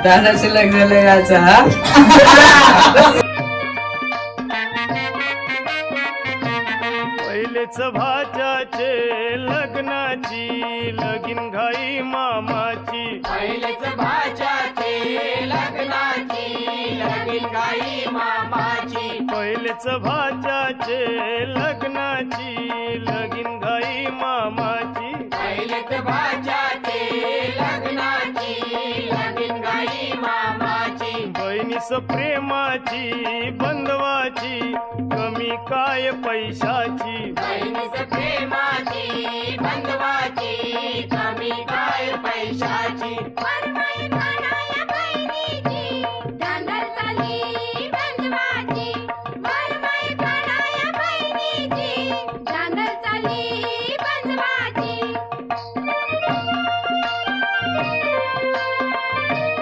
दादाचे लग्न यायचं हा. पहिलेच भाच्याचे लग्नाची लगीन घाई मामाची. पहिलेच भाच्याचे लग्नाची लगीन घाई मामाची. पहिलेच भाच्याचे लग्नाची लगीन घाई मामाची. पहिलेच भाच्याचे लग्नाची लगीन घाई मामाची. बहिणीस प्रेमाची बंधवाची कमी काय पैशाची. बहिणीस प्रेमाची बंधवाची कमी काय पैशाची.